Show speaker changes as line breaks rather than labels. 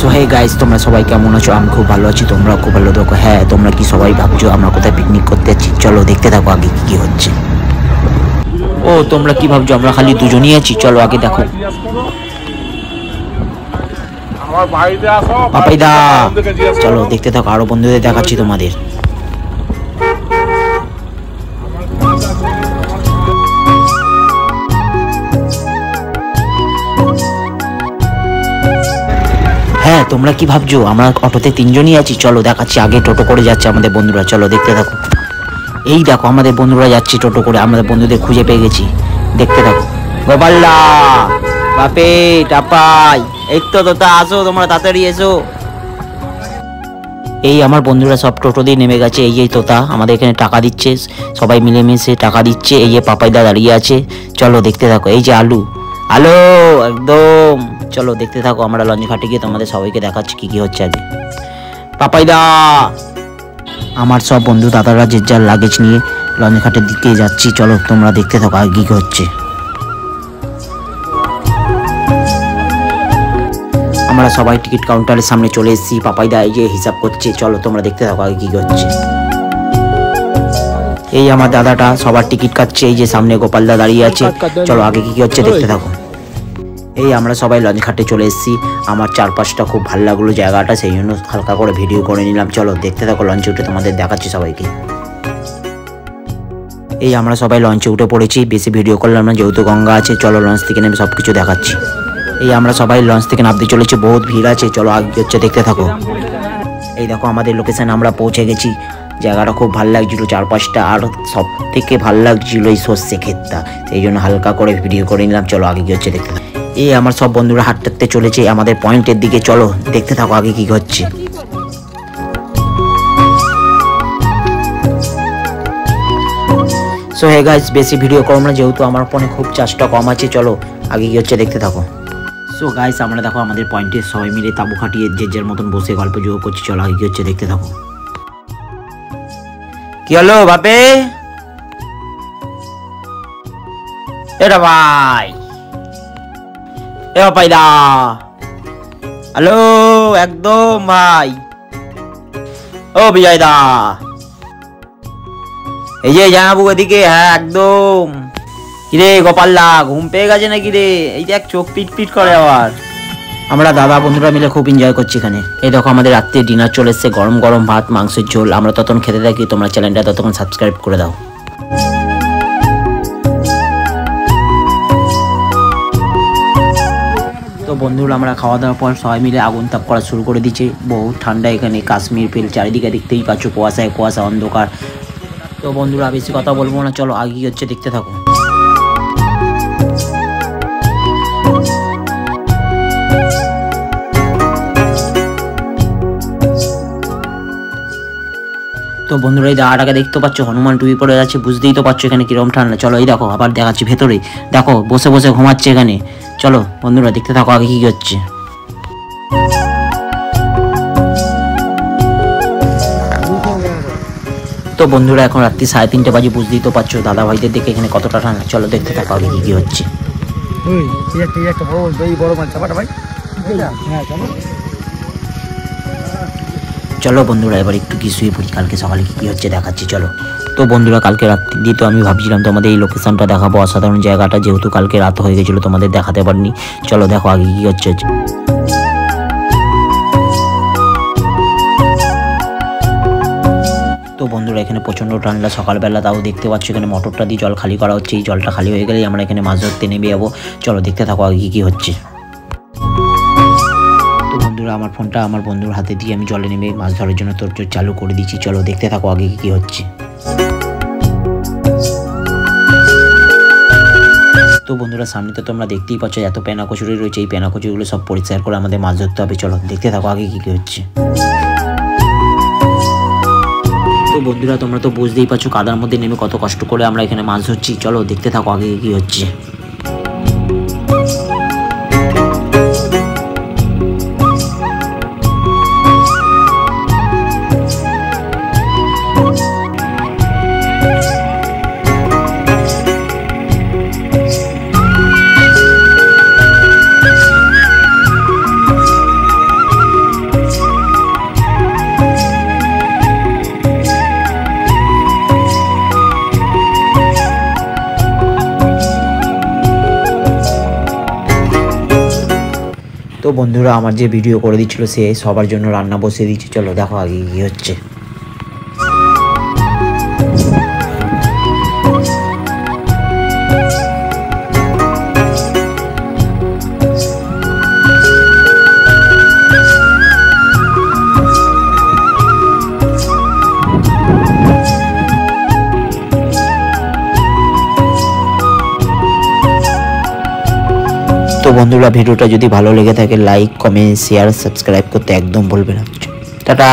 So hey guys, তোমরা সবাই কেমন আছো? আমি খুব ভালো আছি, তোমরা খুব ভালো থাকো। হ্যাঁ, তোমরা কি সবাই ভাবছো আমরা কোথায় পিকনিক করতে যাচ্ছি? চলো দেখতে থাকো আগে কি কি হচ্ছে। ও তোমরা কি ভাবছো আমরা খালি দুজনই আছি? চলো আগে দেখো। পাপাইদা, চলো দেখতে থাকো, আরো বন্ধুদের দেখাচ্ছি তোমাদের। হ্যাঁ, তোমরা কি ভাবছো আমরা অটোতে তিনজনই আছি? চলো দেখাচ্ছি, আগে টোটো করে যাচ্ছে আমাদের বন্ধুরা, চলো দেখতে থাকো। এই দেখো আমাদের বন্ধুরা যাচ্ছে টোটো করে, আমাদের বন্ধুদের খুঁজে পেয়ে গেছি, দেখতে থাকো। গোপাল্লা, বাপে, টাপাই, এই তো তোতা, আসো তোমরা তাড়াতাড়ি এসো। এই আমার বন্ধুরা সব টোটো দিয়ে নেমে গেছে। এই যে তোতা আমাদের এখানে টাকা দিচ্ছে, সবাই মিলেমিশে টাকা দিচ্ছে। এই যে পাপাইদা দাঁড়িয়ে আছে, চলো দেখতে থাকো। এই যে আলু, আলো একদম, চলো দেখতে থাকো। আমরা লঞ্চ ঘাটে গিয়ে তোমাদের সবাইকে দেখাচ্ছি কি কি হচ্ছে আগে। পাপাইদা, আমার সব বন্ধু দাদারা যে যার লাগেজ নিয়ে লঞ্চ ঘাটের দিকে যাচ্ছি, চলো তোমরা দেখতে থাকো আগে কি কি হচ্ছে। আমরা সবাই টিকিট কাউন্টারের সামনে চলে এসেছি, পাপাইদা এই যে হিসাব করছে, চলো তোমরা দেখতে থাকো আগে কি কি হচ্ছে। এই আমার দাদাটা সবার টিকিট কাটছে, এই যে সামনে গোপালদা দাঁড়িয়ে আছে, চলো আগে কি কি হচ্ছে দেখতে থাকো। এই আমরা সবাই লঞ্চ ঘাটে চলে এসেছি, আমার চারপাশটা খুব ভালো লাগলো জায়গাটা, সেই জন্য হালকা করে ভিডিও করে নিলাম। চলো দেখতে থাকো, লঞ্চে উঠে তোমাদের দেখাচ্ছি সবাইকে। এই আমরা সবাই লঞ্চে উঠে পড়েছি, বেশি ভিডিও করলাম না যেহেতু গঙ্গা আছে। চলো লঞ্চ থেকে নেমে সব কিছু দেখাচ্ছি। এই আমরা সবাই লঞ্চ থেকে নামতে চলেছি, বহুত ভিড় আছে, চলো আগে হচ্ছে দেখতে থাকো। এই দেখো আমাদের লোকেশন, আমরা পৌঁছে গেছি। জায়গাটা খুব ভালো লাগছিল, চারপাশটা, আর সব থেকে ভালো লাগছিল এই সর্ষে ক্ষেতটা, সেই জন্য হালকা করে ভিডিও করে নিলাম। চলো আগে কি হচ্ছে দেখতে থাকো। এই আমার সব বন্ধুরা হাঁটতে চলেছে আমাদের পয়েন্টের দিকে, চলো দেখতে থাকো আগে কি হচ্ছে। সো হে গাইস, বেশি ভিডিও করব না যেহেতু আমার ফোনে খুব চার্জটা কম আছে, চলো আগে কি হচ্ছে দেখতে থাকো। সো গাইস, আমরা দেখো আমাদের পয়েন্টে সবাই মিলে তাবু খাটিয়ে যে যার মতন বসে গল্প যোগ করছি, চলো আগে কি হচ্ছে দেখতে থাকো। কি হলো বাপে? এটা ভাই, এ পাপাইদা, হ্যালো, একদম ভাই। ও বিজয় দা, এই যে জানাবো এদিকে, হ্যাঁ একদম। কিরে গোপাল্লা, ঘুম পেয়ে গেছে নাকি রে? এই দেখ চোখ পিট পিট করে আবার। আমরা দাদা বন্ধুরা মিলে খুব এনজয় করছি এখানে। এই দেখো আমাদের রাত্রে ডিনার চলে এসছে, গরম গরম ভাত, মাংসের ঝোল। আমরা ততক্ষণ খেতে থাকি, তোমরা চ্যানেলটা ততক্ষণ সাবস্ক্রাইব করে দাও। তো বন্ধুরা আমরা খাওয়া দাওয়ার পর সবাই মিলে আগুন তাপ করা শুরু করে দিচ্ছে। বহুত ঠান্ডা এখানে, কাশ্মীর ফিল, চারিদিকে দেখতেই পাচ্ছ, কুয়াশায় কুয়াশা, অন্ধকার। তো বন্ধুরা বেশি কথা বলবো না, চলো আগে কি হচ্ছে দেখতে থাকো। তো বন্ধুরা এই জায়গাটাকে দেখতে পাচ্ছ, হনুমান টুপি পরে যাচ্ছে, বুঝতেই তো পারছো এখানে কিরকম ঠান্ডা। চলো এই দেখো আবার দেখাচ্ছি ভেতরে, দেখো বসে বসে ঘুমাচ্ছে এখানে। চলো বন্ধুরা দেখতে থাকো আগে কি হচ্ছে। তো বন্ধুরা এখন রাত্রি 3:30 বাজে, বুঝতেই তো পারছো দাদা ভাইদের দেখে এখানে কতটা ঠান্ডা। চলো দেখতে থাকো আগে কি কি হচ্ছে। চলো বন্ধুরা এবার একটু কি শুয়ে পড়ি, কালকে সকালে কি হচ্ছে দেখাচ্ছি, চলো। তো বন্ধুরা কালকে রাত্রি দিয়ে তো আমি ভাবছিলাম তোমাদের এই লোকেশনটা দেখাবো, অসাধারণ জায়গাটা, যেহেতু কালকে রাত হয়ে গেছিলো তোমাদের দেখাতে পারিনি। চলো দেখো আগে কি হচ্ছে। তো বন্ধুরা এখানে প্রচণ্ড ঠান্ডা, সকালবেলা, তাও দেখতে পাচ্ছ এখানে মোটরটা দিয়ে জল খালি করা হচ্ছে। এই জলটা খালি হয়ে গেলেই আমরা এখানে মাছ ধরতে নেমে যাবো। চলো দেখতে থাকো আগে কি হচ্ছে। তো বন্ধুরা আমার ফোনটা আমার বন্ধুর হাতে দিয়ে আমি জলে নেমে মাছ ধরার জন্য তোর চালু করে দিচ্ছি। চলো দেখতে থাকো আগে কি হচ্ছে। তো বন্ধুরা সামনে তো তোমরা দেখতেই পাচ্ছ এত পেনা কচুরি রয়েছে, এই পেনা কচুরিগুলো সব পরিষ্কার করে আমাদের মাছ ধরতে হবে। চলো দেখতে থাকো আগে কি হচ্ছে। তো বন্ধুরা তোমরা তো বুঝতেই পারছো কাদার মধ্যে নেমে কত কষ্ট করে আমরা এখানে মাছ ধরছি। চলো দেখতে থাকো আগে কি হচ্ছে। তো বন্ধুরা আমার যে ভিডিও করে দিচ্ছিল সে সবার জন্য রান্না বসিয়ে দিচ্ছে, চলো দেখো আগে কি হচ্ছে। তো বন্ধুরা ভিডিওটা যদি ভালো লেগে থাকে লাইক কমেন্ট শেয়ার সাবস্ক্রাইব করতে একদম ভুলবে না। টাটা।